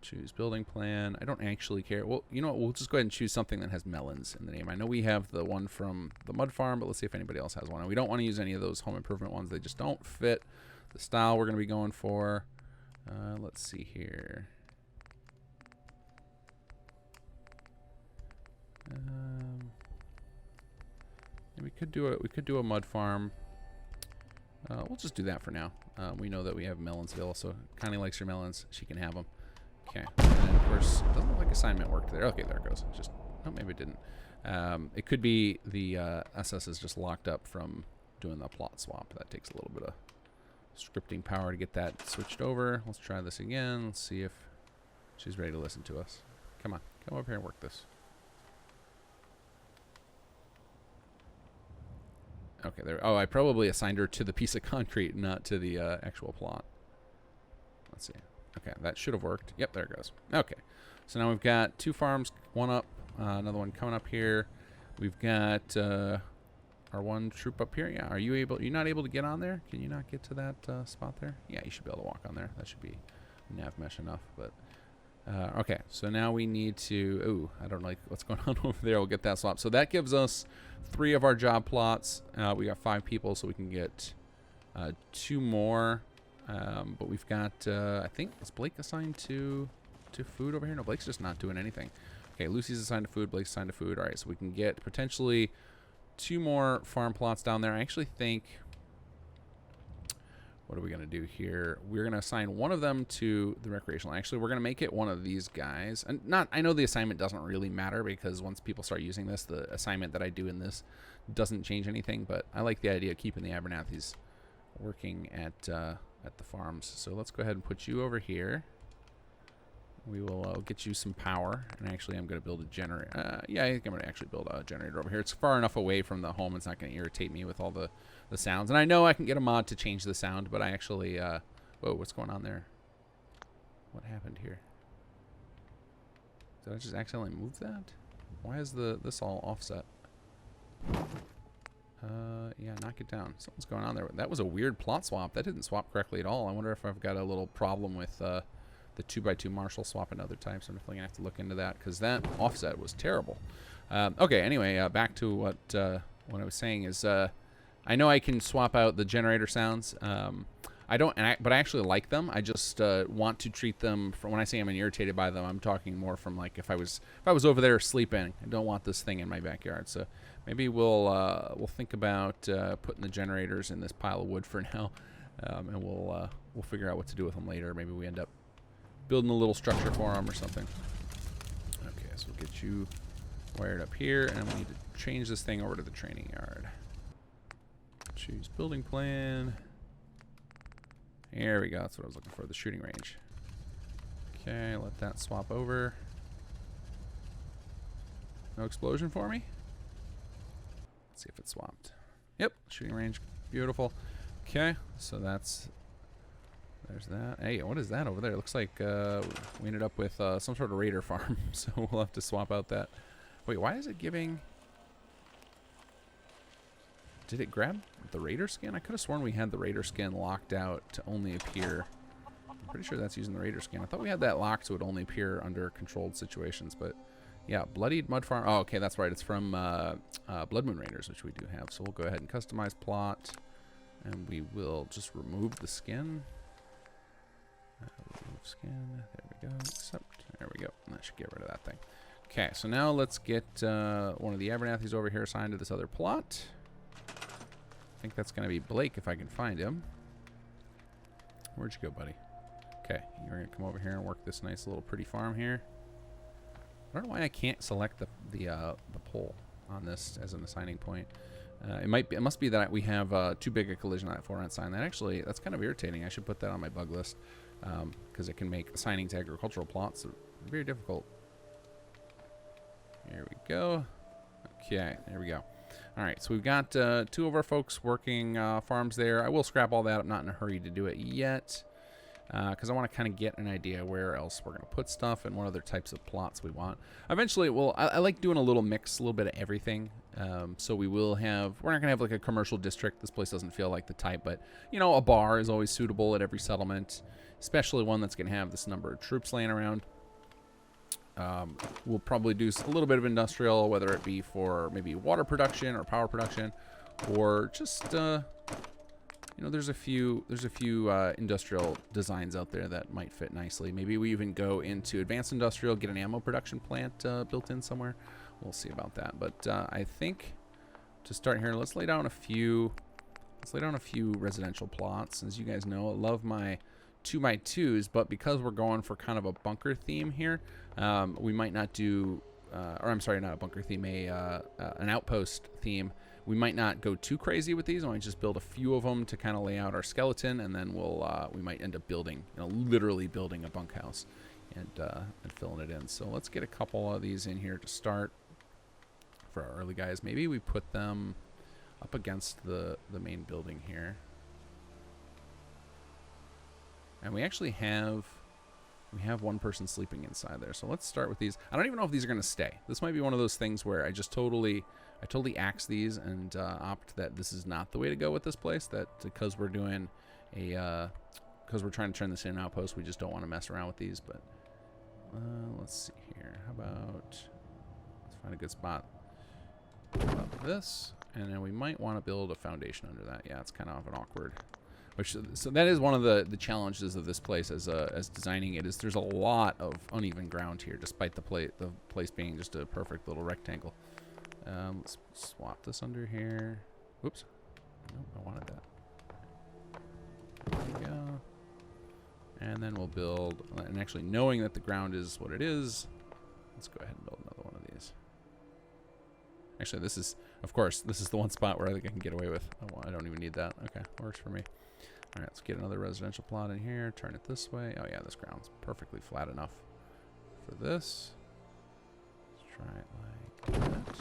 Choose building plan. I don't actually care. Well, you know what? We'll just go ahead and choose something that has melons in the name. I know we have the one from the mud farm, but let's see if anybody else has one. And we don't want to use any of those home improvement ones. They just don't fit the style we're going to be going for. Let's see here. We could do a mud farm. We'll just do that for now. We know that we have Melonsville, so Connie likes her melons. She can have them. Okay. And of course, doesn't look like assignment worked there. Okay, there it goes. Just, oh, maybe it didn't. It could be the SS is just locked up from doing the plot swap. That takes a little bit of scripting power to get that switched over. Let's try this again. Let's see if she's ready to listen to us. Come on, come over here and work this. Okay, there. Oh, I probably assigned her to the piece of concrete, not to the actual plot. Let's see. Okay, that should have worked. Yep, there it goes. Okay, so now we've got 2 farms, one up, another one coming up here. We've got our 1 troop up here. Yeah, are you able? You're not able to get on there? Can you not get to that spot there? Yeah, you should be able to walk on there. That should be nav mesh enough. But okay, so now we need to. Ooh, I don't like what's going on over there. We'll get that swap. So that gives us 3 of our job plots. We got 5 people, so we can get 2 more. But we've got, I think, is Blake assigned to food over here? No, Blake's just not doing anything. Okay, Lucy's assigned to food, Blake's assigned to food. All right, so we can get potentially 2 more farm plots down there. I actually think, what are we going to do here? We're going to assign one of them to the recreational. Actually, we're going to make it one of these guys. And I know the assignment doesn't really matter because once people start using this, the assignment that I do in this doesn't change anything. But I like the idea of keeping the Abernathys working at the farms. So let's go ahead and put you over here. We will get you some power. And actually, I'm going to build a generator. Yeah, I think I'm going to actually build a generator over here. It's far enough away from the home. It's not going to irritate me with all the sounds. And I know I can get a mod to change the sound, but I actually... whoa, what's going on there? What happened here? Did I just accidentally move that? Why is this all offset? Yeah, knock it down. Something's going on there. That was a weird plot swap. That didn't swap correctly at all. I wonder if I've got a little problem with the 2x2 Marshall swap another time. So I'm definitely going to have to look into that because that offset was terrible. Okay, anyway, back to what I was saying is I know I can swap out the generator sounds. I don't, but I actually like them. I just want to treat them. When I say I'm irritated by them, I'm talking more from like if I was over there sleeping. I don't want this thing in my backyard. So maybe we'll think about putting the generators in this pile of wood for now, and we'll figure out what to do with them later. Maybe we end up building a little structure for them or something. Okay, so we'll get you wired up here, and we need to change this thing over to the training yard. Choose building plan. Here we go. That's what I was looking for, the shooting range. Okay, let that swap over. No explosion for me? Let's see if it swapped. Yep, shooting range. Beautiful. Okay, so there's that. Hey, what is that over there? It looks like we ended up with some sort of raider farm, so we'll have to swap out that. Wait, why is it giving... Did it grab the raider skin? I could have sworn we had the raider skin locked out to only appear. I'm pretty sure that's using the raider skin. I thought we had that locked so it would only appear under controlled situations, but yeah, Bloodied Mud Farm. Oh, okay, that's right. It's from Blood Moon Raiders, which we do have. So we'll go ahead and customize plot, and we will just remove the skin. Remove skin. There we go. Accept. There we go. And that should get rid of that thing. Okay, so now let's get one of the Abernathys over here assigned to this other plot. I think that's going to be Blake if I can find him. Where'd you go, buddy? Okay, you're going to come over here and work this nice little pretty farm here. I don't know why I can't select the pole on this as an assigning point. It must be that we have too big a collision on that forehand sign. That's kind of irritating. I should put that on my bug list because it can make assigning to agricultural plots very difficult. Here we go. Okay, there we go. All right, so we've got 2 of our folks working farms there. I will scrap all that. I'm not in a hurry to do it yet. because I want to kind of get an idea where else we're going to put stuff and what other types of plots we want. Eventually, well, I like doing a little mix, a little bit of everything. So we will have, we're not going to have like a commercial district. This place doesn't feel like the type, but, you know, a bar is always suitable at every settlement, especially one that's going to have this number of troops laying around. We'll probably do a little bit of industrial, whether it be for maybe water production or power production, or just, you know, there's a few industrial designs out there that might fit nicely. Maybe we even go into advanced industrial, get an ammo production plant built in somewhere. We'll see about that. But I think to start here, let's lay down a few residential plots. As you guys know, I love my 2x2s, but because we're going for kind of a bunker theme here, we might not do, or I'm sorry, not a bunker theme, an outpost theme. We might not go too crazy with these. I might just build a few of them to kind of lay out our skeleton, and then we might end up building, you know, literally building a bunkhouse and filling it in. So let's get a couple of these in here to start for our early guys. Maybe we put them up against the main building here. And we actually have one person sleeping inside there. So let's start with these. I don't even know if these are going to stay. This might be one of those things where I totally axe these and opt that this is not the way to go with this place. That because we're doing because we're trying to turn this into an outpost, we just don't want to mess around with these. But let's see here. How about, let's find a good spot. About this, and then we might want to build a foundation under that. Yeah, it's kind of an awkward. So that is one of the challenges of this place as designing it, is there's a lot of uneven ground here, despite the place being just a perfect little rectangle. Let's swap this under here. Whoops. Nope, I wanted that. There we go. And then we'll build, and actually knowing that the ground is what it is, let's go ahead and build another one of these. Actually, this is, of course, this is the one spot where I think I can get away with. Oh, I don't even need that. Okay, works for me. All right, let's get another residential plot in here. Turn it this way. Oh yeah, this ground's perfectly flat enough for this. Let's try it like that.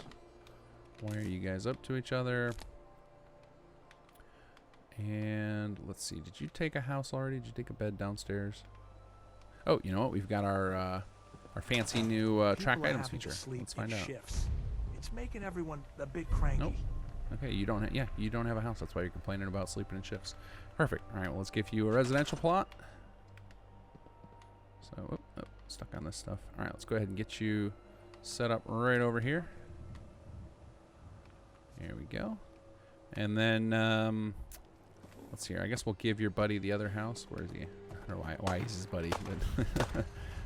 Wire you guys up to each other. And let's see. Did you take a house already? Did you take a bed downstairs? Oh, you know what? We've got our fancy new track items feature. Let's find out. It's making everyone a bit cranky. Nope. Okay, you don't have a house. That's why you're complaining about sleeping in shifts. Perfect. All right, well, let's give you a residential plot. So, stuck on this stuff. All right, let's go ahead and get you set up right over here. There we go. And then, let's see here. I guess we'll give your buddy the other house. Where is he? I don't know why he's his buddy. But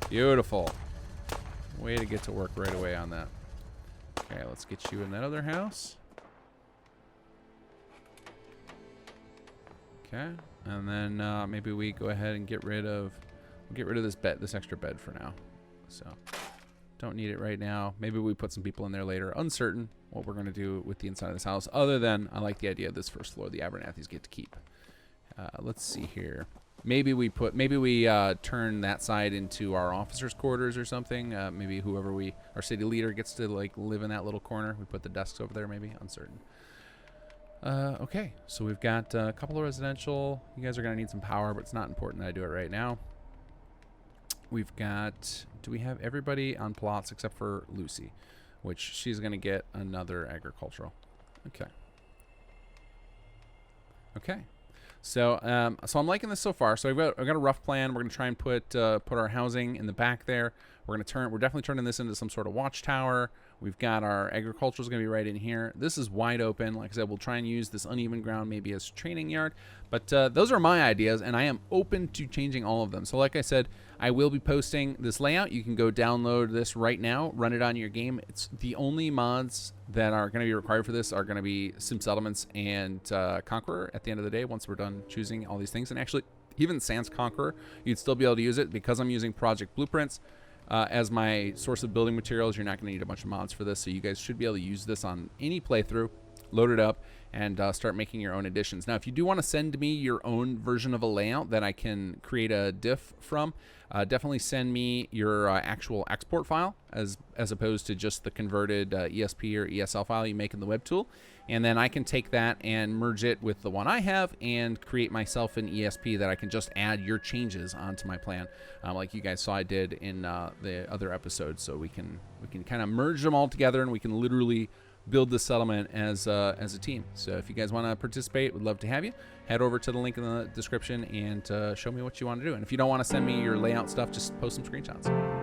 beautiful. Way to get to work right away on that. Okay, let's get you in that other house. Okay, and then maybe we go ahead and get rid of this extra bed for now. So don't need it right now. Maybe we put some people in there later. Uncertain what we're going to do with the inside of this house. Other than I like the idea of this first floor. The Abernathys get to keep. Let's see here. Maybe we turn that side into our officers' quarters or something. Maybe our city leader gets to like live in that little corner. We put the desks over there. Maybe uncertain. Okay, so we've got a couple of residential. You guys are going to need some power, but it's not important that I do it right now. We've got, do we have everybody on plots except for Lucy, which she's going to get another agricultural. Okay. Okay. So, so I'm liking this so far. So I've got a rough plan. We're going to try and put our housing in the back there. We're definitely turning this into some sort of watchtower. We've got our agriculture is going to be right in here. This is wide open. Like I said, we'll try and use this uneven ground maybe as training yard. But those are my ideas, and I am open to changing all of them. So like I said, I will be posting this layout. You can go download this right now, run it on your game. It's the only mods that are going to be required for this are going to be Sim Settlements and Conqueror at the end of the day once we're done choosing all these things. And actually, even Sans Conqueror, you'd still be able to use it because I'm using Project Blueprints. As my source of building materials. You're not going to need a bunch of mods for this, so you guys should be able to use this on any playthrough, load it up, and start making your own additions. Now, if you do want to send me your own version of a layout that I can create a diff from, definitely send me your actual export file as opposed to just the converted ESP or ESL file you make in the web tool. And then I can take that and merge it with the one I have and create myself an ESP that I can just add your changes onto my plan, like you guys saw I did in the other episodes. So we can kind of merge them all together, and we can literally build the settlement as a team. So if you guys want to participate, we'd love to have you. Head over to the link in the description and show me what you want to do. And if you don't want to send me your layout stuff, just post some screenshots.